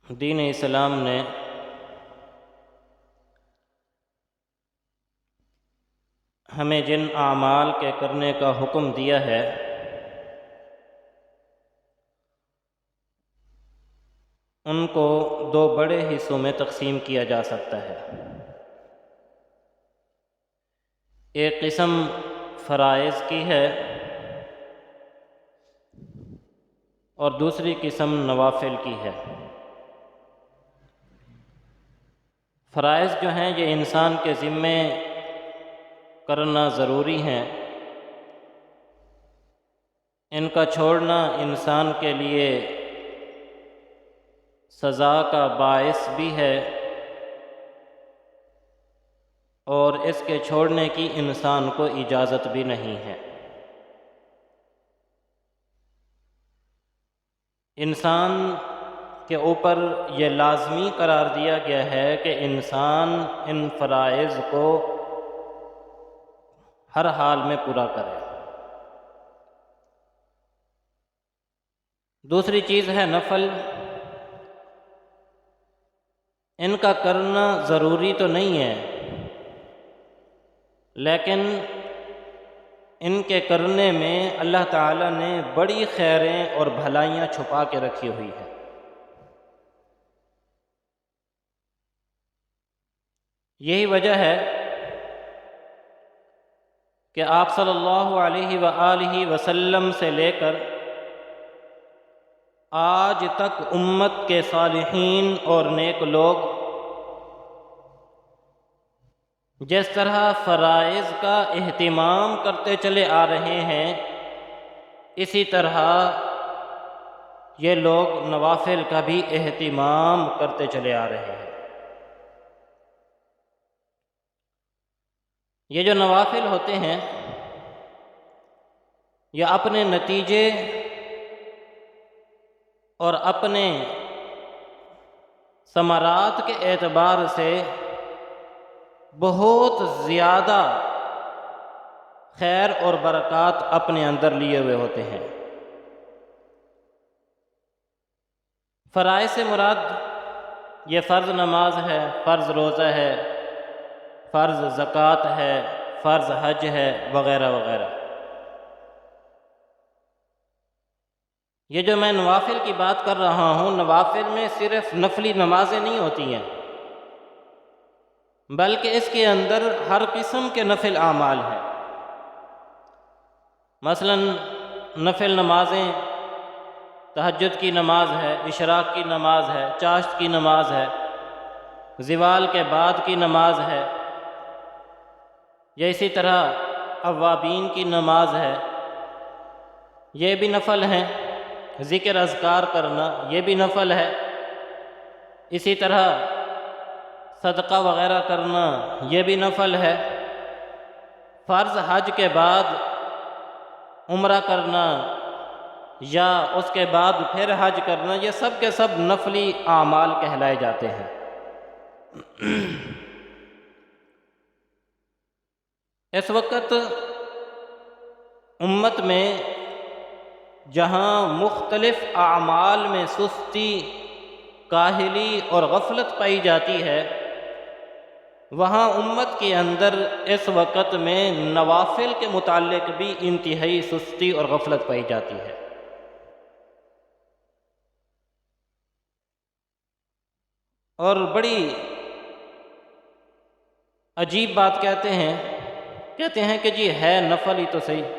دین اسلام نے ہمیں جن اعمال کے کرنے کا حکم دیا ہے ان کو دو بڑے حصوں میں تقسیم کیا جا سکتا ہے۔ ایک قسم فرائض کی ہے اور دوسری قسم نوافل کی ہے۔ فرائض جو ہیں یہ انسان کے ذمے کرنا ضروری ہیں، ان کا چھوڑنا انسان کے لیے سزا کا باعث بھی ہے اور اس کے چھوڑنے کی انسان کو اجازت بھی نہیں ہے۔ انسان کے اوپر یہ لازمی قرار دیا گیا ہے کہ انسان ان فرائض کو ہر حال میں پورا کرے۔ دوسری چیز ہے نفل۔ ان کا کرنا ضروری تو نہیں ہے، لیکن ان کے کرنے میں اللہ تعالیٰ نے بڑی خیریں اور بھلائیاں چھپا کے رکھی ہوئی ہیں۔ یہی وجہ ہے کہ آپ صلی اللہ علیہ وآلہ وسلم سے لے کر آج تک امت کے صالحین اور نیک لوگ جس طرح فرائض کا اہتمام کرتے چلے آ رہے ہیں، اسی طرح یہ لوگ نوافل کا بھی اہتمام کرتے چلے آ رہے ہیں۔ یہ جو نوافل ہوتے ہیں یہ اپنے نتیجے اور اپنے ثمرات کے اعتبار سے بہت زیادہ خیر اور برکات اپنے اندر لیے ہوئے ہوتے ہیں۔ فرائض سے مراد یہ فرض نماز ہے، فرض روزہ ہے، فرض زکوٰۃ ہے، فرض حج ہے، وغیرہ وغیرہ۔ یہ جو میں نوافل کی بات کر رہا ہوں، نوافل میں صرف نفلی نمازیں نہیں ہوتی ہیں، بلکہ اس کے اندر ہر قسم کے نفل اعمال ہیں۔ مثلا نفل نمازیں، تہجد کی نماز ہے، اشراق کی نماز ہے، چاشت کی نماز ہے، زوال کے بعد کی نماز ہے، یا اسی طرح اوابین کی نماز ہے، یہ بھی نفل ہیں۔ ذکر اذکار کرنا یہ بھی نفل ہے۔ اسی طرح صدقہ وغیرہ کرنا یہ بھی نفل ہے۔ فرض حج کے بعد عمرہ کرنا یا اس کے بعد پھر حج کرنا، یہ سب کے سب نفلی اعمال کہلائے جاتے ہیں۔ اس وقت امت میں جہاں مختلف اعمال میں سستی، کاہلی اور غفلت پائی جاتی ہے، وہاں امت کے اندر اس وقت میں نوافل کے متعلق بھی انتہائی سستی اور غفلت پائی جاتی ہے۔ اور بڑی عجیب بات کہتے ہیں کہ جی ہے نفل ہی تو صحیح،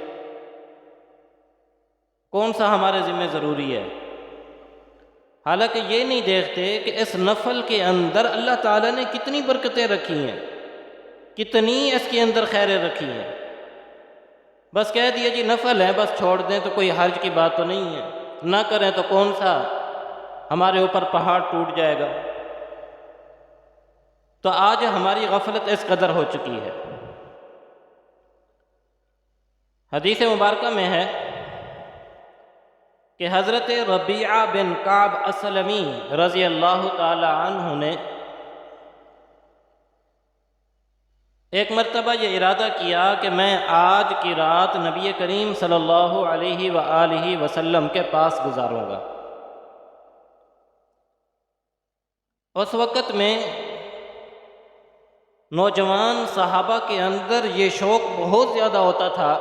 کون سا ہمارے ذمہ ضروری ہے؟ حالانکہ یہ نہیں دیکھتے کہ اس نفل کے اندر اللہ تعالیٰ نے کتنی برکتیں رکھی ہیں، کتنی اس کے اندر خیریں رکھی ہیں۔ بس کہہ دیا جی نفل ہے، بس چھوڑ دیں تو کوئی حرج کی بات تو نہیں ہے، نہ کریں تو کون سا ہمارے اوپر پہاڑ ٹوٹ جائے گا۔ تو آج ہماری غفلت اس قدر ہو چکی ہے۔ حدیث مبارکہ میں ہے کہ حضرت ربیعہ بن کعب اسلمی رضی اللہ تعالی عنہ نے ایک مرتبہ یہ ارادہ کیا کہ میں آج کی رات نبی کریم صلی اللہ علیہ وآلہ وسلم کے پاس گزاروں گا۔ اس وقت میں نوجوان صحابہ کے اندر یہ شوق بہت زیادہ ہوتا تھا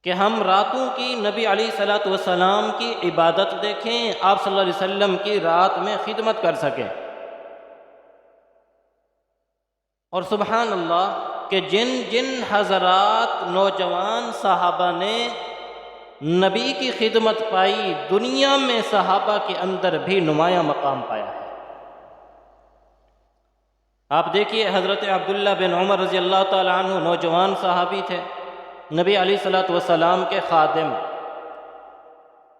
کہ ہم راتوں کی نبی علیہ الصلوۃ والسلام کی عبادت دیکھیں، آپ صلی اللہ علیہ وسلم کی رات میں خدمت کر سکیں۔ اور سبحان اللہ کہ جن جن حضرات نوجوان صحابہ نے نبی کی خدمت پائی، دنیا میں صحابہ کے اندر بھی نمایاں مقام پایا ہے۔ آپ دیکھیے حضرت عبداللہ بن عمر رضی اللہ تعالی عنہ نوجوان صحابی تھے، نبی علیہ الصلوۃ والسلام کے خادم۔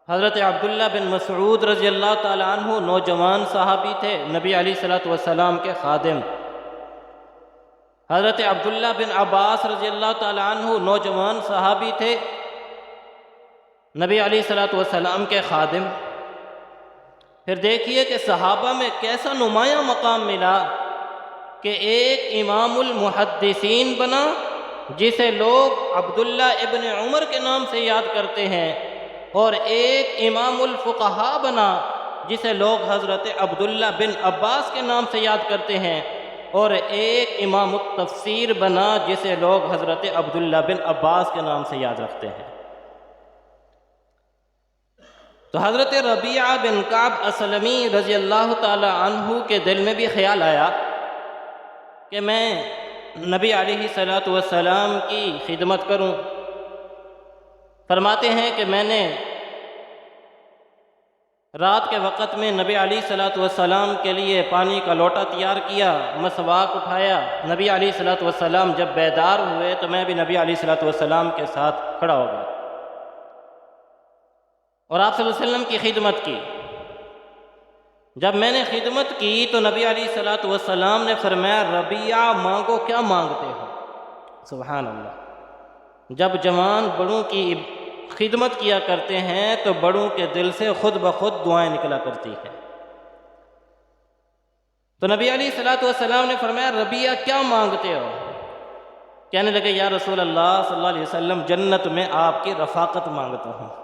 حضرت عبداللہ بن مسعود رضی اللہ تعالی عنہ نوجوان صحابی تھے، نبی علیہ الصلوۃ والسلام کے خادم۔ حضرت عبداللہ بن عباس رضی اللہ تعالی عنہ نوجوان صحابی تھے، نبی علیہ الصلوۃ والسلام کے خادم۔ پھر دیکھیے کہ صحابہ میں کیسا نمایاں مقام ملا کہ ایک امام المحدثین بنا جسے لوگ عبداللہ ابن عمر کے نام سے یاد کرتے ہیں، اور ایک امام الفقہاء بنا جسے لوگ حضرت عبداللہ بن عباس کے نام سے یاد کرتے ہیں، اور ایک امام التفسیر بنا جسے لوگ حضرت عبداللہ بن عباس کے نام سے یاد رکھتے ہیں۔ تو حضرت ربیعہ بن کعب اسلمی رضی اللہ تعالی عنہ کے دل میں بھی خیال آیا کہ میں نبی علیہ الصلوۃ والسلام کی خدمت کروں۔ فرماتے ہیں کہ میں نے رات کے وقت میں نبی علیہ الصلوۃ والسلام کے لیے پانی کا لوٹا تیار کیا، مسواک اٹھایا۔ نبی علیہ الصلوۃ والسلام جب بیدار ہوئے تو میں بھی نبی علیہ الصلوۃ والسلام کے ساتھ کھڑا ہو گیا اور آپ صلی اللہ علیہ وسلم کی خدمت کی۔ جب میں نے خدمت کی تو نبی علیہ الصلوۃ والسلام نے فرمایا، ربیعہ مانگو، کیا مانگتے ہو؟ سبحان اللہ۔ جب جوان بڑوں کی خدمت کیا کرتے ہیں تو بڑوں کے دل سے خود بخود دعائیں نکلا کرتی ہیں۔ تو نبی علیہ الصلوۃ والسلام نے فرمایا، ربیعہ کیا مانگتے ہو؟ کہنے لگے، یا رسول اللہ صلی اللہ علیہ وسلم، جنت میں آپ کی رفاقت مانگتا ہوں۔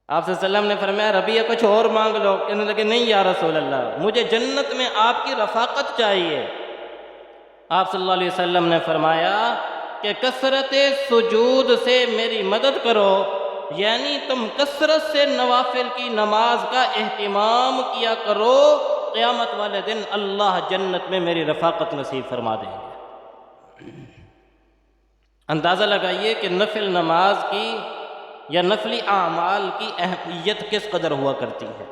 آپ صلی اللہ علیہ وسلم نے فرمایا، ربیعہ کچھ اور مانگ لو۔ کہنے لگے، نہیں یا رسول اللہ، مجھے جنت میں آپ کی رفاقت چاہیے۔ آپ صلی اللہ علیہ وسلم نے فرمایا کہ کثرت سجود سے میری مدد کرو، یعنی تم کثرت سے نوافل کی نماز کا اہتمام کیا کرو، قیامت والے دن اللہ جنت میں میری رفاقت نصیب فرما دیں گے۔ اندازہ لگائیے کہ نفل نماز کی یا نفلی اعمال کی اہمیت کس قدر ہوا کرتی ہے۔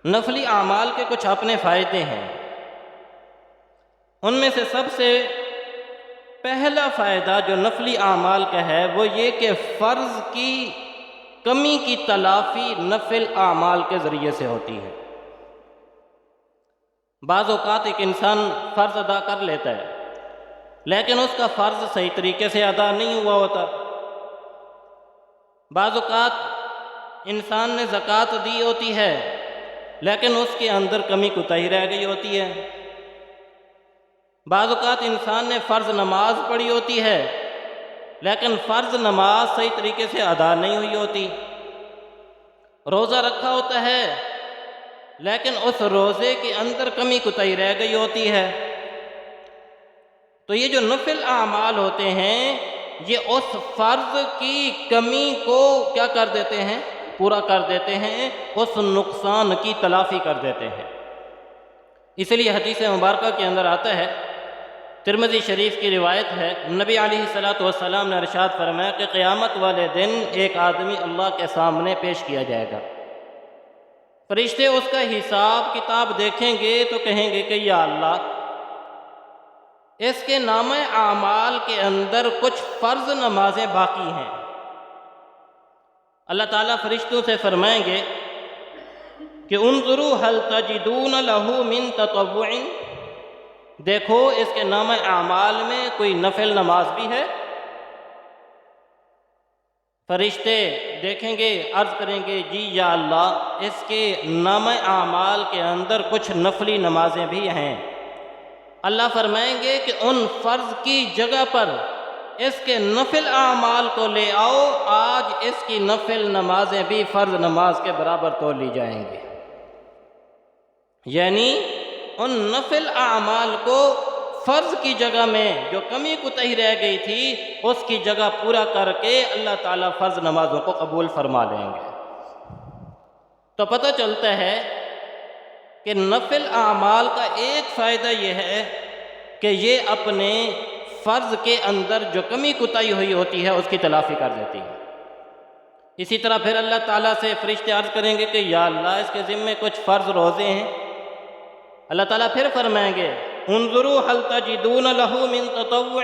نفلی اعمال کے کچھ اپنے فائدے ہیں، ان میں سے سب سے پہلا فائدہ جو نفلی اعمال کا ہے وہ یہ کہ فرض کی کمی کی تلافی نفل اعمال کے ذریعے سے ہوتی ہے۔ بعض اوقات ایک انسان فرض ادا کر لیتا ہے لیکن اس کا فرض صحیح طریقے سے ادا نہیں ہوا ہوتا۔ بعض اوقات انسان نے زکوٰۃ دی ہوتی ہے لیکن اس کے اندر کمی کوتاہی رہ گئی ہوتی ہے۔ بعض اوقات انسان نے فرض نماز پڑھی ہوتی ہے لیکن فرض نماز صحیح طریقے سے ادا نہیں ہوئی ہوتی۔ روزہ رکھا ہوتا ہے لیکن اس روزے کے اندر کمی کوتاہی رہ گئی ہوتی ہے۔ تو یہ جو نفل اعمال ہوتے ہیں یہ اس فرض کی کمی کو کیا کر دیتے ہیں؟ پورا کر دیتے ہیں، اس نقصان کی تلافی کر دیتے ہیں۔ اس لیے حدیث مبارکہ کے اندر آتا ہے، ترمذی شریف کی روایت ہے، نبی علیہ الصلوۃ والسلام نے ارشاد فرمایا کہ قیامت والے دن ایک آدمی اللہ کے سامنے پیش کیا جائے گا۔ فرشتے اس کا حساب کتاب دیکھیں گے تو کہیں گے کہ یا اللہ، اس کے نامہ اعمال کے اندر کچھ فرض نمازیں باقی ہیں۔ اللہ تعالیٰ فرشتوں سے فرمائیں گے کہ انظروا هل تجدون له من تطوع، دیکھو اس کے نامہ اعمال میں کوئی نفل نماز بھی ہے۔ فرشتے دیکھیں گے، عرض کریں گے جی یا اللہ، اس کے نامہ اعمال کے اندر کچھ نفلی نمازیں بھی ہیں۔ اللہ فرمائیں گے کہ ان فرض کی جگہ پر اس کے نفل اعمال کو لے آؤ، آج اس کی نفل نمازیں بھی فرض نماز کے برابر تول لی جائیں گی۔ یعنی ان نفل اعمال کو فرض کی جگہ میں جو کمی کوتاہی رہ گئی تھی اس کی جگہ پورا کر کے اللہ تعالیٰ فرض نمازوں کو قبول فرما لیں گے۔ تو پتہ چلتا ہے کہ نفل اعمال کا ایک فائدہ یہ ہے کہ یہ اپنے فرض کے اندر جو کمی کوتاہی ہوئی ہوتی ہے اس کی تلافی کر دیتی ہے۔ اسی طرح پھر اللہ تعالیٰ سے فرشتے عرض کریں گے کہ یا اللہ اس کے ذمے کچھ فرض روزے ہیں، اللہ تعالیٰ پھر فرمائیں گے انظروا هل تجدون له من تطوع،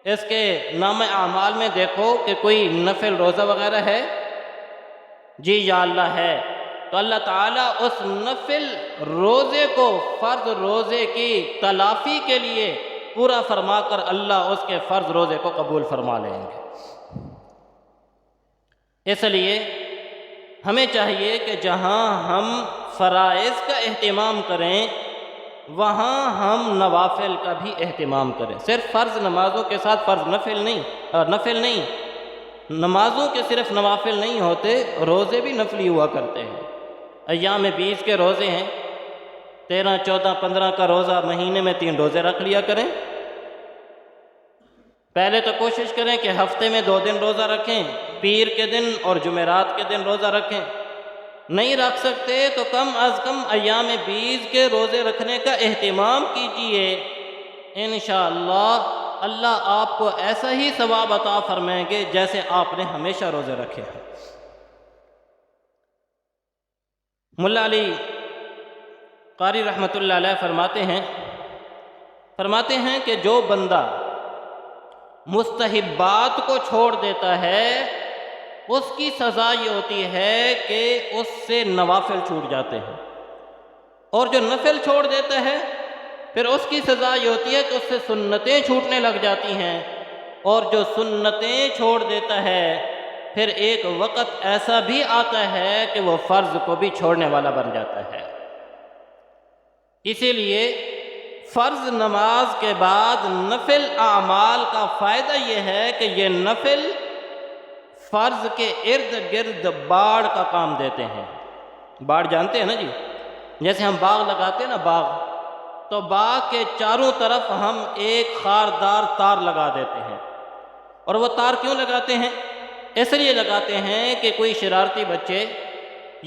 اس کے نام اعمال میں دیکھو کہ کوئی نفل روزہ وغیرہ ہے؟ جی یا اللہ ہے۔ تو اللہ تعالیٰ اس نفل روزے کو فرض روزے کی تلافی کے لیے پورا فرما کر اللہ اس کے فرض روزے کو قبول فرما لیں گے۔ اس لیے ہمیں چاہیے کہ جہاں ہم فرائض کا اہتمام کریں وہاں ہم نوافل کا بھی اہتمام کریں۔ صرف فرض نمازوں کے ساتھ فرض نفل نہیں، نمازوں کے صرف نوافل نہیں ہوتے، روزے بھی نفلی ہوا کرتے ہیں۔ ایام 20 کے روزے ہیں، 13، 14، 15 کا روزہ، مہینے میں 3 روزے رکھ لیا کریں۔ پہلے تو کوشش کریں کہ ہفتے میں 2 دن روزہ رکھیں، پیر کے دن اور جمعرات کے دن روزہ رکھیں۔ نہیں رکھ سکتے تو کم از کم ایام 20 کے روزے رکھنے کا اہتمام کیجیے، انشاءاللہ اللہ آپ کو ایسا ہی ثواب عطا فرمائیں گے جیسے آپ نے ہمیشہ روزے رکھے ہیں۔ ملا علی قاری رحمۃ اللہ علیہ فرماتے ہیں کہ جو بندہ مستحبات کو چھوڑ دیتا ہے اس کی سزا یہ ہوتی ہے کہ اس سے نوافل چھوٹ جاتے ہیں، اور جو نفل چھوڑ دیتا ہے پھر اس کی سزا یہ ہوتی ہے کہ اس سے سنتیں چھوٹنے لگ جاتی ہیں، اور جو سنتیں چھوڑ دیتا ہے پھر ایک وقت ایسا بھی آتا ہے کہ وہ فرض کو بھی چھوڑنے والا بن جاتا ہے۔ اسی لیے فرض نماز کے بعد نفل اعمال کا فائدہ یہ ہے کہ یہ نفل فرض کے ارد گرد باڑ کا کام دیتے ہیں۔ باڑ جانتے ہیں نا جی؟ جیسے ہم باغ لگاتے ہیں نا، باغ، تو باغ کے چاروں طرف ہم ایک خاردار تار لگا دیتے ہیں۔ اور وہ تار کیوں لگاتے ہیں؟ اس لیے لگاتے ہیں کہ کوئی شرارتی بچے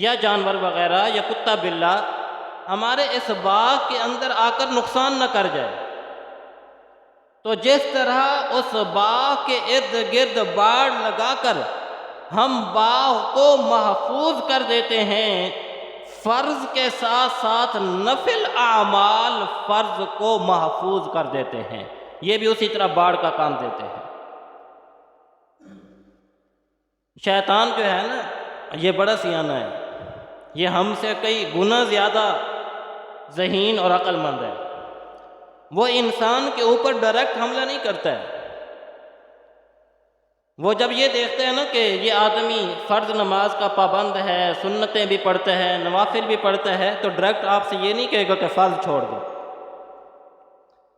یا جانور وغیرہ یا کتا بلّا ہمارے اس باغ کے اندر آ کر نقصان نہ کر جائے۔ تو جس طرح اس باغ کے ارد گرد باڑ لگا کر ہم باغ کو محفوظ کر دیتے ہیں، فرض کے ساتھ ساتھ نفل اعمال فرض کو محفوظ کر دیتے ہیں، یہ بھی اسی طرح باڑ کا کام دیتے ہیں۔ شیطان جو ہے نا یہ بڑا سیانہ ہے، یہ ہم سے کئی گنا زیادہ ذہین اور عقل مند ہے۔ وہ انسان کے اوپر ڈائریکٹ حملہ نہیں کرتا ہے، وہ جب یہ دیکھتے ہیں نا کہ یہ آدمی فرض نماز کا پابند ہے، سنتیں بھی پڑھتا ہے، نوافل بھی پڑھتا ہے، تو ڈائریکٹ آپ سے یہ نہیں کہے گا کہ فرض چھوڑ دو،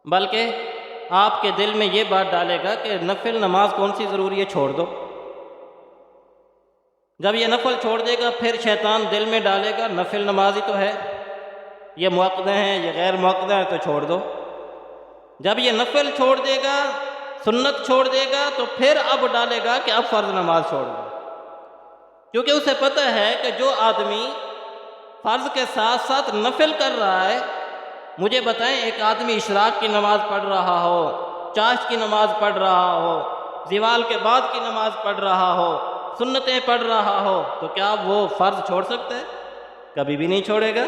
بلکہ آپ کے دل میں یہ بات ڈالے گا کہ نفل نماز کون سی ضروری ہے، چھوڑ دو۔ جب یہ نفل چھوڑ دے گا پھر شیطان دل میں ڈالے گا نفل نماز ہی تو ہے، یہ مؤکدہ ہیں، یہ غیر مؤکدہ ہیں، تو چھوڑ دو۔ جب یہ نفل چھوڑ دے گا، سنت چھوڑ دے گا، تو پھر اب ڈالے گا کہ اب فرض نماز چھوڑ دو، کیونکہ اسے پتہ ہے کہ جو آدمی فرض کے ساتھ ساتھ نفل کر رہا ہے، مجھے بتائیں ایک آدمی اشراق کی نماز پڑھ رہا ہو، چاشت کی نماز پڑھ رہا ہو، زوال کے بعد کی نماز پڑھ رہا ہو، سنتیں پڑھ رہا ہو، تو کیا وہ فرض چھوڑ سکتا ہے؟ کبھی بھی نہیں چھوڑے گا۔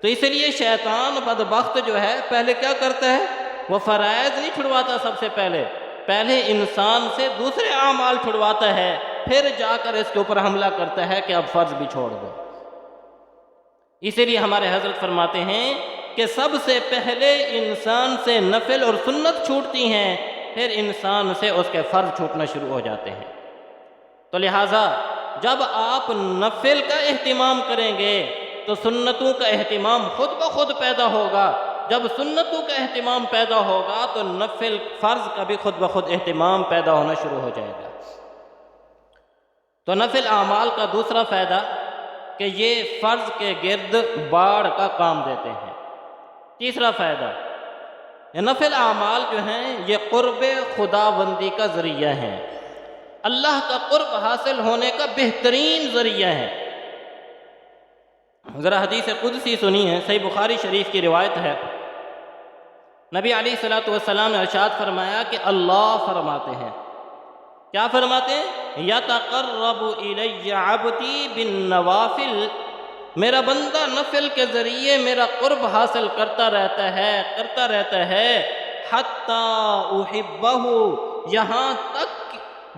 تو اس لیے شیطان بدبخت جو ہے پہلے کیا کرتا ہے، وہ فرائض نہیں چھڑواتا، سب سے پہلے انسان سے دوسرے اعمال چھڑواتا ہے، پھر جا کر اس کے اوپر حملہ کرتا ہے کہ اب فرض بھی چھوڑ دو۔ اسی لیے ہمارے حضرت فرماتے ہیں کہ سب سے پہلے انسان سے نفل اور سنت چھوٹتی ہیں، پھر انسان سے اس کے فرض چھوٹنا شروع ہو جاتے ہیں۔ تو لہٰذا جب آپ نفل کا اہتمام کریں گے تو سنتوں کا اہتمام خود بخود پیدا ہوگا، جب سنتوں کا اہتمام پیدا ہوگا تو نفل فرض کا بھی خود بخود اہتمام پیدا ہونا شروع ہو جائے گا۔ تو نفل اعمال کا دوسرا فائدہ کہ یہ فرض کے گرد باڑ کا کام دیتے ہیں۔ تیسرا فائدہ، یہ نفل اعمال جو ہیں یہ قرب خدا بندی کا ذریعہ ہیں، اللہ کا قرب حاصل ہونے کا بہترین ذریعہ ہے۔ ذرا حدیث قدسی سنی ہے، صحیح بخاری شریف کی روایت ہے، نبی علیہ الصلوۃ والسلام نے ارشاد فرمایا کہ اللہ فرماتے ہیں، کیا فرماتے ہیں؟ یتقرب الی عبدی بالنوافل، میرا بندہ نفل کے ذریعے میرا قرب حاصل کرتا رہتا ہے حتی احبہ، یہاں تک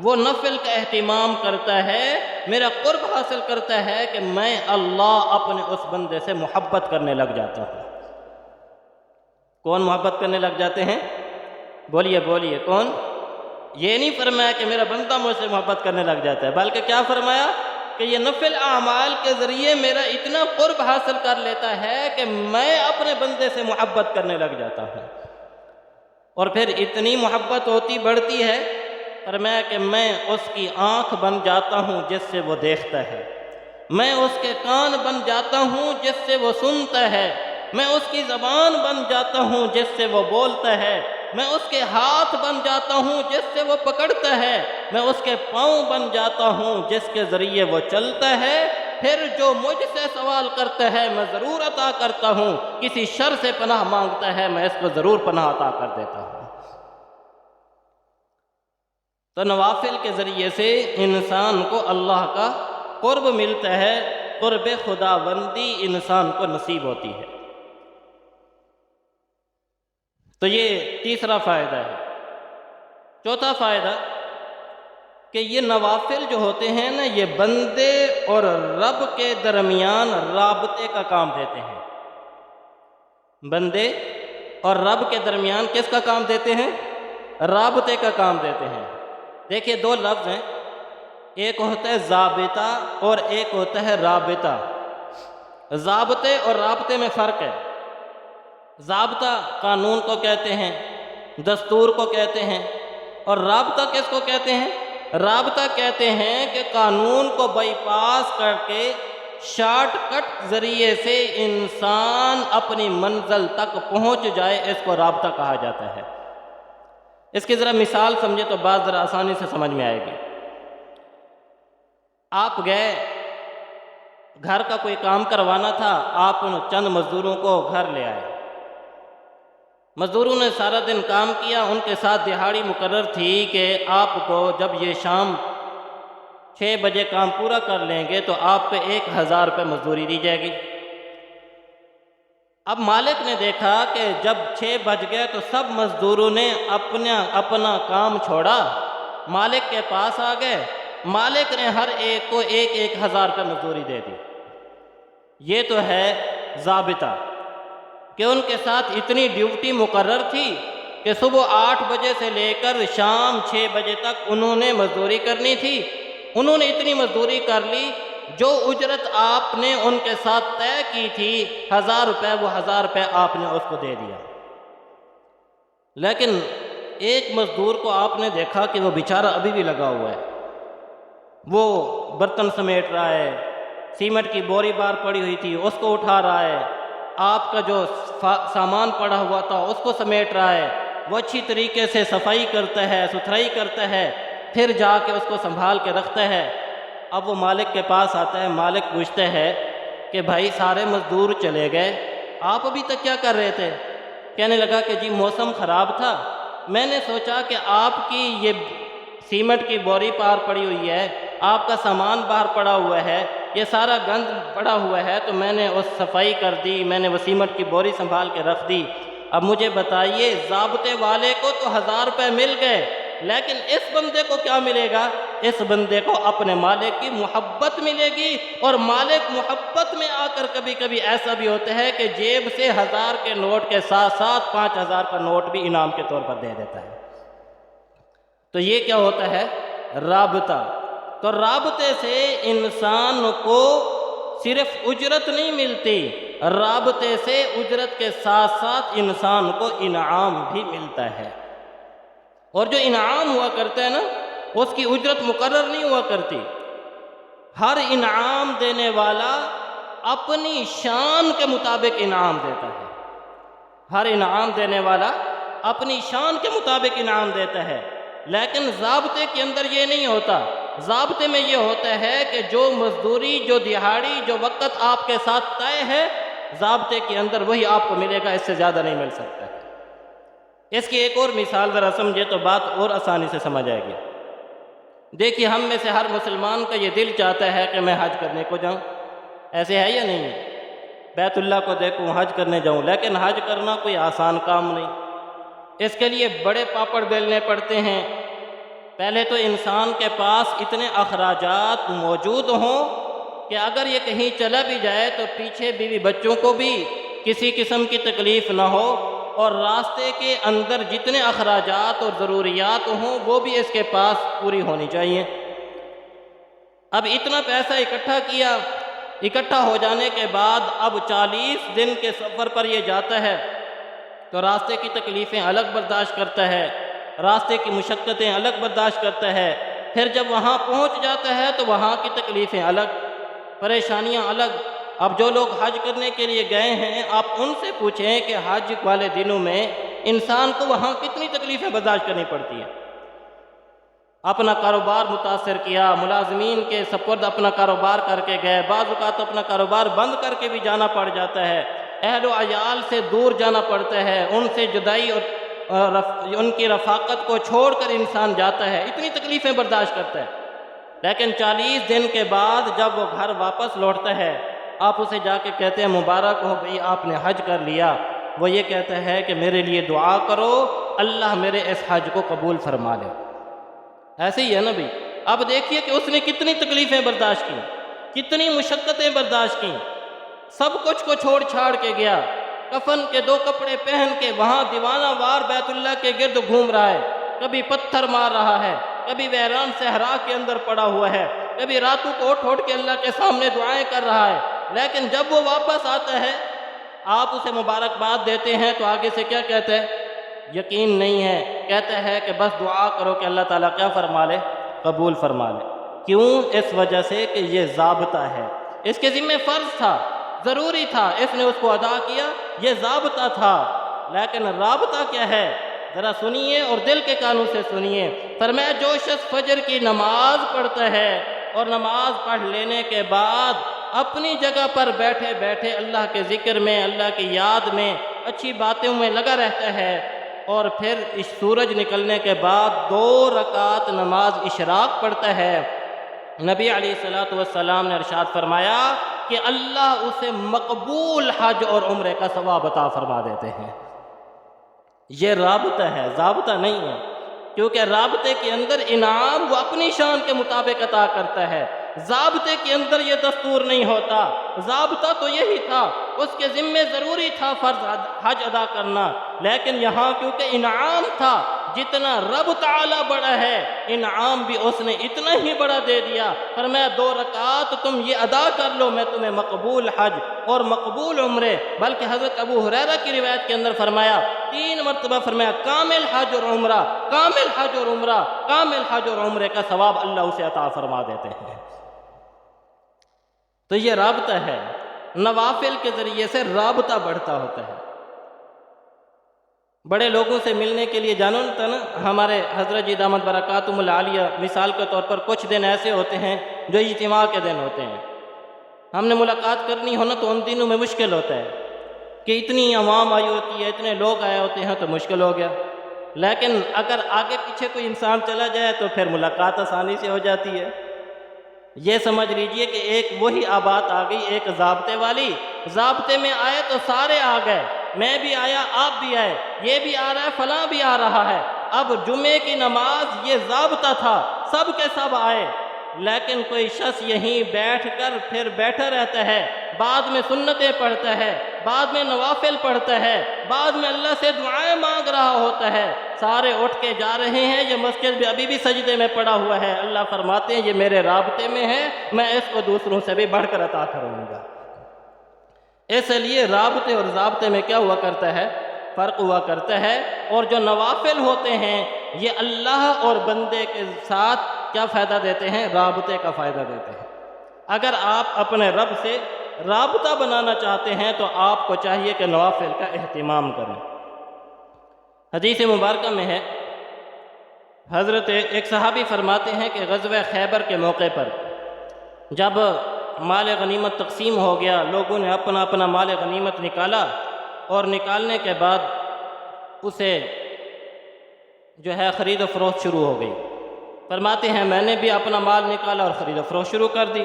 وہ نفل کا اہتمام کرتا ہے، میرا قرب حاصل کرتا ہے کہ میں اللہ اپنے اس بندے سے محبت کرنے لگ جاتا ہوں۔ کون محبت کرنے لگ جاتے ہیں؟ بولیے بولیے، کون؟ یہ نہیں فرمایا کہ میرا بندہ مجھ سے محبت کرنے لگ جاتا ہے، بلکہ کیا فرمایا کہ یہ نفل اعمال کے ذریعے میرا اتنا قرب حاصل کر لیتا ہے کہ میں اپنے بندے سے محبت کرنے لگ جاتا ہوں، اور پھر اتنی محبت ہوتی بڑھتی ہے، فرمایا کہ میں اس کی آنکھ بن جاتا ہوں جس سے وہ دیکھتا ہے، میں اس کے کان بن جاتا ہوں جس سے وہ سنتا ہے، میں اس کی زبان بن جاتا ہوں جس سے وہ بولتا ہے، میں اس کے ہاتھ بن جاتا ہوں جس سے وہ پکڑتا ہے، میں اس کے پاؤں بن جاتا ہوں جس کے ذریعے وہ چلتا ہے، پھر جو مجھ سے سوال کرتا ہے میں ضرور عطا کرتا ہوں، کسی شر سے پناہ مانگتا ہے میں اس کو ضرور پناہ عطا کر دیتا ہوں۔ تو نوافل کے ذریعے سے انسان کو اللہ کا قرب ملتا ہے، قرب خدا بندی انسان کو نصیب ہوتی ہے۔ تو یہ تیسرا فائدہ ہے۔ چوتھا فائدہ کہ یہ نوافل جو ہوتے ہیں نا، یہ بندے اور رب کے درمیان رابطے کا کام دیتے ہیں۔ بندے اور رب کے درمیان کس کا کام دیتے ہیں؟ رابطے کا کام دیتے ہیں۔ دیکھیے دو لفظ ہیں، ایک ہوتا ہے ضابطہ اور ایک ہوتا ہے رابطہ۔ ضابطے اور رابطے میں فرق ہے۔ ضابطہ قانون کو کہتے ہیں، دستور کو کہتے ہیں، اور رابطہ کس کو کہتے ہیں؟ رابطہ کہتے ہیں کہ قانون کو بائی پاس کر کے شارٹ کٹ ذریعے سے انسان اپنی منزل تک پہنچ جائے، اس کو رابطہ کہا جاتا ہے۔ اس کی ذرا مثال سمجھے تو بات ذرا آسانی سے سمجھ میں آئے گی۔ آپ گئے، گھر کا کوئی کام کروانا تھا، آپ چند مزدوروں کو گھر لے آئے، مزدوروں نے سارا دن کام کیا، ان کے ساتھ دہاڑی مقرر تھی کہ آپ کو جب یہ شام 6 بجے کام پورا کر لیں گے تو آپ کو 1000 روپے مزدوری دی جائے گی۔ اب مالک نے دیکھا کہ جب 6 بج گئے تو سب مزدوروں نے اپنا کام چھوڑا، مالک کے پاس آ گئے، مالک نے ہر ایک کو 1000 روپے مزدوری دے دی۔ یہ تو ہے ضابطہ، کہ ان کے ساتھ اتنی ڈیوٹی مقرر تھی کہ صبح 8 بجے سے لے کر شام 6 بجے تک انہوں نے مزدوری کرنی تھی۔ انہوں نے اتنی مزدوری کر لی، جو اجرت آپ نے ان کے ساتھ طے کی تھی 1000 روپے، وہ 1000 روپے آپ نے اس کو دے دیا۔ لیکن ایک مزدور کو آپ نے دیکھا کہ وہ بیچارہ ابھی بھی لگا ہوا ہے، وہ برتن سمیٹ رہا ہے، سیمنٹ کی بوری بار پڑی ہوئی تھی اس کو اٹھا رہا ہے، آپ کا جو سامان پڑا ہوا تھا اس کو سمیٹ رہا ہے، وہ اچھی طریقے سے صفائی کرتا ہے، ستھرائی کرتا ہے، پھر جا کے اس کو سنبھال کے رکھتا ہے۔ اب وہ مالک کے پاس آتا ہے، مالک پوچھتا ہے کہ بھائی سارے مزدور چلے گئے، آپ ابھی تک کیا کر رہے تھے؟ کہنے لگا کہ جی موسم خراب تھا، میں نے سوچا کہ آپ کی یہ سیمنٹ کی بوری پار پڑی ہوئی ہے، آپ کا سامان باہر پڑا ہوا ہے، یہ سارا گند پڑا ہوا ہے، تو میں نے اس صفائی کر دی، میں نے وہ سیمنٹ کی بوری سنبھال کے رکھ دی۔ اب مجھے بتائیے، ضابطے والے کو تو 1000 روپے مل گئے، لیکن اس بندے کو کیا ملے گا؟ اس بندے کو اپنے مالک کی محبت ملے گی، اور مالک محبت میں آ کر کبھی کبھی ایسا بھی ہوتا ہے کہ جیب سے 1000 کے نوٹ کے ساتھ ساتھ 5000 کا نوٹ بھی انعام کے طور پر دے دیتا ہے۔ تو یہ کیا ہوتا ہے؟ رابطہ۔ تو رابطے سے انسان کو صرف اجرت نہیں ملتی، رابطے سے اجرت کے ساتھ ساتھ انسان کو انعام بھی ملتا ہے، اور جو انعام ہوا کرتا ہے نا اس کی اجرت مقرر نہیں ہوا کرتی۔ ہر انعام دینے والا اپنی شان کے مطابق انعام دیتا ہے، ہر انعام دینے والا اپنی شان کے مطابق انعام دیتا ہے، لیکن ضابطے کے اندر یہ نہیں ہوتا۔ ضابطے میں یہ ہوتا ہے کہ جو مزدوری، جو دہاڑی، جو وقت آپ کے ساتھ طے ہے، ضابطے کے اندر وہی آپ کو ملے گا، اس سے زیادہ نہیں مل سکتا ہے۔ اس کی ایک اور مثال ذرا سمجھے تو بات اور آسانی سے سمجھ آئے گی۔ دیکھیے، ہم میں سے ہر مسلمان کا یہ دل چاہتا ہے کہ میں حج کرنے کو جاؤں، ایسے ہے یا نہیں ہے؟ بیت اللہ کو دیکھوں، حج کرنے جاؤں، لیکن حج کرنا کوئی آسان کام نہیں، اس کے لیے بڑے پاپڑ بیلنے پڑتے ہیں۔ پہلے تو انسان کے پاس اتنے اخراجات موجود ہوں کہ اگر یہ کہیں چلا بھی جائے تو پیچھے بیوی بچوں کو بھی کسی قسم کی تکلیف نہ ہو، اور راستے کے اندر جتنے اخراجات اور ضروریات ہوں وہ بھی اس کے پاس پوری ہونی چاہیے۔ اب اتنا پیسہ اکٹھا کیا، اکٹھا ہو جانے کے بعد اب 40 دن کے سفر پر یہ جاتا ہے تو راستے کی تکلیفیں الگ برداشت کرتا ہے، راستے کی مشقتیں الگ برداشت کرتا ہے، پھر جب وہاں پہنچ جاتا ہے تو وہاں کی تکلیفیں الگ، پریشانیاں الگ۔ اب جو لوگ حج کرنے کے لیے گئے ہیں، آپ ان سے پوچھیں کہ حج والے دنوں میں انسان کو وہاں کتنی تکلیفیں برداشت کرنی پڑتی ہیں۔ اپنا کاروبار متاثر کیا، ملازمین کے سپرد اپنا کاروبار کر کے گئے، بعض اوقات اپنا کاروبار بند کر کے بھی جانا پڑ جاتا ہے، اہل و عیال سے دور جانا پڑتا ہے، ان سے جدائی اور ان کی رفاقت کو چھوڑ کر انسان جاتا ہے، اتنی تکلیفیں برداشت کرتا ہے۔ لیکن 40 دن کے بعد جب وہ گھر واپس لوٹتا ہے، آپ اسے جا کے کہتے ہیں مبارک ہو بھئی آپ نے حج کر لیا، وہ یہ کہتا ہے کہ میرے لیے دعا کرو، اللہ میرے اس حج کو قبول فرما لے۔ ایسے ہی ہے نا بھئی؟ اب دیکھیے کہ اس نے کتنی تکلیفیں برداشت کی، کتنی مشقتیں برداشت کی، سب کچھ کو چھوڑ چھاڑ کے گیا، کفن کے 2 کپڑے پہن کے وہاں دیوانہ وار بیت اللہ کے گرد گھوم رہا ہے، کبھی پتھر مار رہا ہے، کبھی ویران صحرا کے اندر پڑا ہوا ہے، کبھی راتوں کو اٹھ اٹھ کے اللہ کے سامنے دعائیں کر رہا ہے، لیکن جب وہ واپس آتا ہے آپ اسے مبارکباد دیتے ہیں تو آگے سے کیا کہتا ہے؟ یقین نہیں ہے، کہتا ہے کہ بس دعا کرو کہ اللہ تعالیٰ کیا فرما لے؟ قبول فرما لے۔ کیوں؟ اس وجہ سے کہ یہ ضابطہ ہے، اس کے ذمہ فرض تھا، ضروری تھا، اس نے اس کو ادا کیا، یہ ضابطہ تھا۔ لیکن رابطہ کیا ہے؟ ذرا سنیے اور دل کے کانوں سے سنیے۔ فرمایا جو شخص فجر کی نماز پڑھتا ہے اور نماز پڑھ لینے کے بعد اپنی جگہ پر بیٹھے بیٹھے اللہ کے ذکر میں، اللہ کی یاد میں، اچھی باتوں میں لگا رہتا ہے، اور پھر اس سورج نکلنے کے بعد 2 رکعت نماز اشراق پڑھتا ہے، نبی علیہ الصلوۃ والسلام نے ارشاد فرمایا کہ اللہ اسے مقبول حج اور عمرے کا ثواب عطا فرما دیتے ہیں۔ یہ رابطہ ہے، ضابطہ نہیں ہے، کیونکہ رابطے کے اندر انعام وہ اپنی شان کے مطابق عطا کرتا ہے، ضابطے کے اندر یہ دستور نہیں ہوتا۔ ضابطہ تو یہی تھا، اس کے ذمہ ضروری تھا فرض حج ادا کرنا، لیکن یہاں کیونکہ انعام تھا، جتنا رب تعالیٰ بڑا ہے انعام بھی اس نے اتنا ہی بڑا دے دیا۔ فرمایا 2 رکعات تم یہ ادا کر لو، میں تمہیں مقبول حج اور مقبول عمرے، بلکہ حضرت ابو ہریرہ کی روایت کے اندر فرمایا 3 مرتبہ فرمایا کامل حج اور عمرہ، کامل حج اور عمرہ، کامل حج اور عمرے کا ثواب اللہ اسے عطا فرما دیتے ہیں۔ تو یہ رابطہ ہے، نوافل کے ذریعے سے رابطہ بڑھتا ہوتا ہے۔ بڑے لوگوں سے ملنے کے لیے جانو نا، ہمارے حضرت جی دامت برکاتہم العالیہ مثال کے طور پر کچھ دن ایسے ہوتے ہیں جو اجتماع کے دن ہوتے ہیں، ہم نے ملاقات کرنی ہو نا تو ان دنوں میں مشکل ہوتا ہے کہ اتنی عوام آئی ہوتی ہے، اتنے لوگ آئے ہوتے ہیں تو مشکل ہو گیا، لیکن اگر آگے پیچھے کوئی انسان چلا جائے تو پھر ملاقات آسانی سے ہو جاتی ہے۔ یہ سمجھ لیجئے کہ ایک وہی بات آ گئی، ایک ضابطے والی، ضابطے میں آئے تو سارے آ گئے، میں بھی آیا، آپ بھی آئے، یہ بھی آ رہا ہے، فلاں بھی آ رہا ہے۔ اب جمعے کی نماز یہ ضابطہ تھا، سب کے سب آئے، لیکن کوئی شخص یہیں بیٹھ کر پھر بیٹھا رہتا ہے، بعد میں سنتیں پڑھتا ہے، بعد میں نوافل پڑھتا ہے، بعد میں اللہ سے دعائیں مانگ رہا ہوتا ہے، سارے اٹھ کے جا رہے ہیں، یہ مسجد بھی ابھی بھی سجدے میں پڑا ہوا ہے، اللہ فرماتے ہیں یہ میرے رابطے میں ہے، میں اس کو دوسروں سے بھی بڑھ کر عطا کروں گا۔ اس لیے رابطے اور ضابطے میں کیا ہوا کرتا ہے؟ فرق ہوا کرتا ہے۔ اور جو نوافل ہوتے ہیں یہ اللہ اور بندے کے ساتھ کیا فائدہ دیتے ہیں؟ رابطے کا فائدہ دیتے ہیں۔ اگر آپ اپنے رب سے رابطہ بنانا چاہتے ہیں تو آپ کو چاہیے کہ نوافل کا اہتمام کریں۔ حدیث مبارکہ میں ہے، حضرت ایک صحابی فرماتے ہیں کہ غزوہ خیبر کے موقع پر جب مال غنیمت تقسیم ہو گیا، لوگوں نے اپنا اپنا مال غنیمت نکالا، اور نکالنے کے بعد اسے جو ہے خرید و فروخت شروع ہو گئی۔ فرماتے ہیں میں نے بھی اپنا مال نکالا اور خرید و فروخت شروع کر دی۔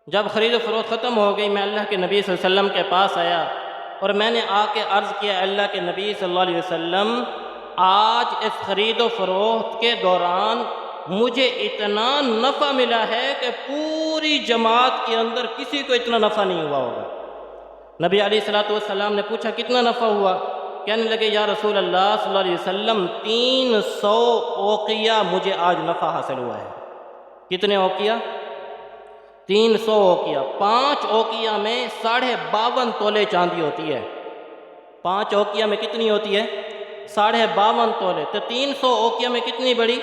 جب خرید و فروخت ختم ہو گئی، میں اللہ کے نبی صلی اللہ علیہ وسلم کے پاس آیا اور میں نے آ کے عرض کیا، اللہ کے نبی صلی اللہ علیہ وسلم، آج اس خرید و فروخت کے دوران مجھے اتنا نفع ملا ہے کہ پوری جماعت کے اندر کسی کو اتنا نفع نہیں ہوا ہوگا۔ نبی علیہ الصلوۃ والسلام نے پوچھا کتنا نفع ہوا؟ کہنے لگے یا رسول اللہ صلی اللہ علیہ وسلم 300 اوقیہ مجھے آج نفع حاصل ہوا ہے۔ کتنے اوقیہ؟ 300 اوقیہ۔ 5 اوقیہ میں 52.5 تولے چاندی ہوتی ہے۔ 5 اوقیہ میں کتنی ہوتی ہے؟ 52.5 تولے۔ تو 300 اوقیہ میں کتنی بڑی؟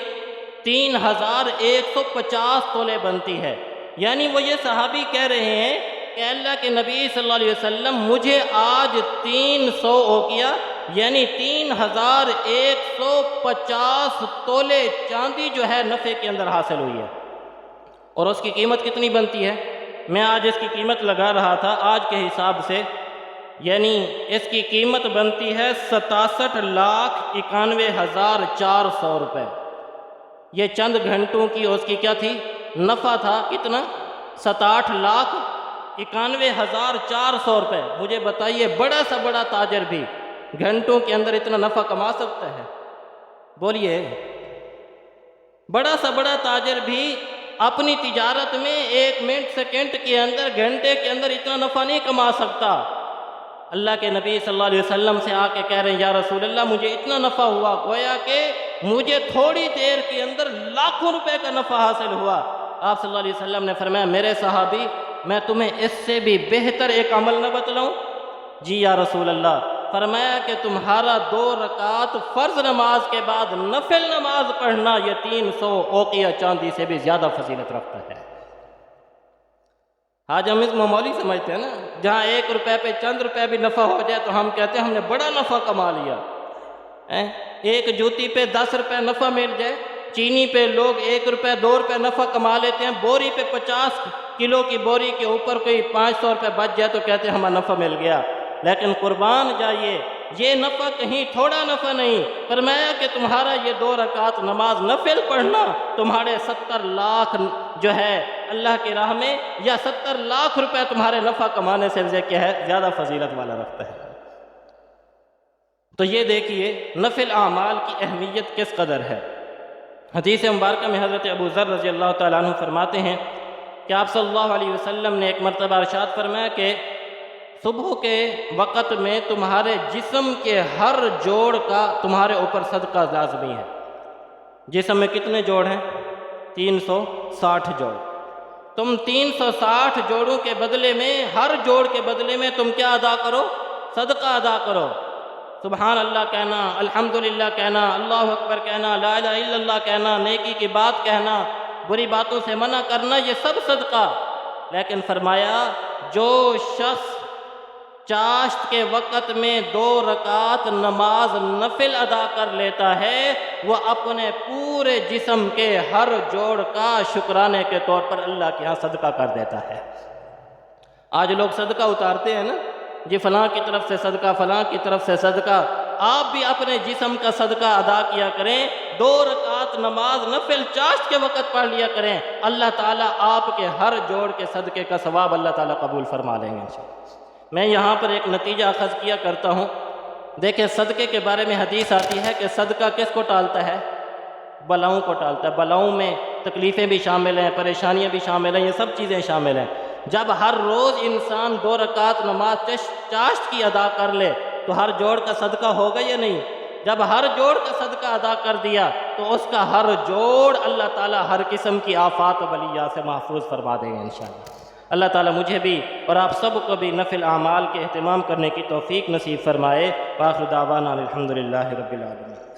3150 تولے بنتی ہے۔ یعنی وہ یہ صحابی کہہ رہے ہیں کہ اللہ کے نبی صلی اللہ علیہ وسلم مجھے آج 300 اوقیہ یعنی 3150 تولے چاندی جو ہے نفع کے اندر حاصل ہوئی ہے۔ اور اس کی قیمت کتنی بنتی ہے؟ میں آج اس کی قیمت لگا رہا تھا، آج کے حساب سے یعنی اس کی قیمت بنتی ہے 67,91,400 روپے۔ یہ چند گھنٹوں کی اس کی کیا تھی؟ نفع تھا کتنا؟ 67,91,400 روپے۔ مجھے بتائیے بڑا سا بڑا تاجر بھی گھنٹوں کے اندر اتنا نفع کما سکتا ہے؟ بولیے، بڑا سا بڑا تاجر بھی اپنی تجارت میں 1 منٹ سیکنڈ کے اندر گھنٹے کے اندر اتنا نفع نہیں کما سکتا۔ اللہ کے نبی صلی اللہ علیہ وسلم سے آ کے کہہ رہے ہیں یا رسول اللہ مجھے اتنا نفع ہوا، گویا کہ مجھے تھوڑی دیر کے اندر لاکھوں روپے کا نفع حاصل ہوا۔ آپ صلی اللہ علیہ وسلم نے فرمایا میرے صحابی میں تمہیں اس سے بھی بہتر ایک عمل نہ بتلاؤں؟ جی یا رسول اللہ۔ فرمایا کہ تمہارا 2 رکعت فرض نماز کے بعد نفل نماز پڑھنا یہ 300 اوقیہ چاندی سے بھی زیادہ فضیلت رکھتا ہے۔ آج ہم اس معمولی سمجھتے ہیں نا، جہاں 1 روپے پہ چند روپے بھی نفع ہو جائے تو ہم کہتے ہیں ہم نے بڑا نفع کما لیا۔ ایک جوتی پہ 10 روپے نفع مل جائے، چینی پہ لوگ 1 روپے 2 روپے نفع کما لیتے ہیں، بوری پہ 50 کلو کی بوری کے اوپر کوئی 500 روپے بچ جائے تو کہتے ہیں ہمیں نفع مل گیا۔ لیکن قربان جائیے یہ نفع کہیں تھوڑا نفع نہیں۔ فرمایا کہ تمہارا یہ 2 رکعت نماز نفل پڑھنا تمہارے 70 لاکھ جو ہے اللہ کی راہ میں یا 70 لاکھ روپے تمہارے نفع کمانے سے کیا ہے زیادہ فضیلت والا رکھتا ہے۔ تو یہ دیکھیے نفل اعمال کی اہمیت کس قدر ہے۔ حدیث مبارکہ میں حضرت ابو ذر رضی اللہ تعالیٰ عنہ فرماتے ہیں کہ آپ صلی اللہ علیہ وسلم نے ایک مرتبہ ارشاد فرمایا کہ صبح کے وقت میں تمہارے جسم کے ہر جوڑ کا تمہارے اوپر صدقہ لازمی ہے۔ جسم میں کتنے جوڑ ہیں؟ 360 جوڑ۔ تم 360 جوڑوں کے بدلے میں ہر جوڑ کے بدلے میں تم کیا ادا کرو؟ صدقہ ادا کرو۔ سبحان اللہ کہنا، الحمدللہ کہنا، اللہ اکبر کہنا، لا الہ الا اللہ کہنا، نیکی کی بات کہنا، بری باتوں سے منع کرنا، یہ سب صدقہ۔ لیکن فرمایا جو شخص چاشت کے وقت میں 2 رکعت نماز نفل ادا کر لیتا ہے وہ اپنے پورے جسم کے ہر جوڑ کا شکرانے کے طور پر اللہ کے ہاں صدقہ کر دیتا ہے۔ آج لوگ صدقہ اتارتے ہیں نا، جی فلاں کی طرف سے صدقہ، فلاں کی طرف سے صدقہ۔ آپ بھی اپنے جسم کا صدقہ ادا کیا کریں، 2 رکعت نماز نفل چاشت کے وقت پڑھ لیا کریں، اللہ تعالیٰ آپ کے ہر جوڑ کے صدقے کا ثواب اللہ تعالیٰ قبول فرما لیں گے انشاءاللہ۔ میں یہاں پر ایک نتیجہ اخذ کیا کرتا ہوں۔ دیکھیں صدقے کے بارے میں حدیث آتی ہے کہ صدقہ کس کو ٹالتا ہے؟ بلاؤں کو ٹالتا ہے۔ بلاؤں میں تکلیفیں بھی شامل ہیں، پریشانیاں بھی شامل ہیں، یہ سب چیزیں شامل ہیں۔ جب ہر روز انسان 2 رکعت نماز چاشت کی ادا کر لے تو ہر جوڑ کا صدقہ ہوگا یا نہیں؟ جب ہر جوڑ کا صدقہ ادا کر دیا تو اس کا ہر جوڑ اللہ تعالیٰ ہر قسم کی آفات و بلیات سے محفوظ فرما دیں گے انشاءاللہ۔ اللہ تعالیٰ مجھے بھی اور آپ سب کو بھی نفل اعمال کے اہتمام کرنے کی توفیق نصیب فرمائے۔ وآخر دعوانا الحمدللہ رب العالمین۔